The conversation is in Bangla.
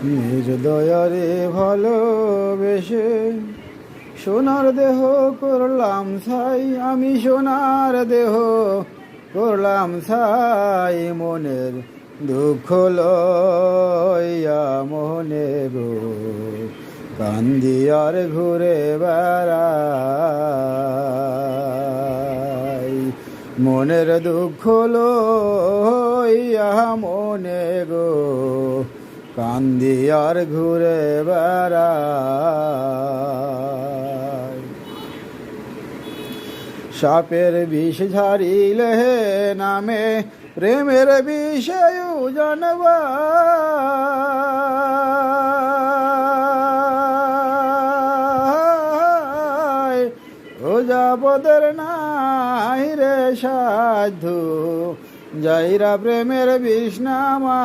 নিজ দয়ারে ভালোবেসে সোনার দেহ করলাম ছাই, আমি সোনার দেহ করলাম ছাই। মনের দুঃখ লইয়া মনে গো কান্দি আর ঘুরে বেড়াই। মনের দুঃখ লইয়া মনে গো কান্দি আর ঘুরে বেড়াই। সাপের বিষ ঝাড়িলে নামে প্রেমের বিষয় জানবা, ও যাবদের নাই রে সাধু যাইরা প্রেমের বিষ নামা।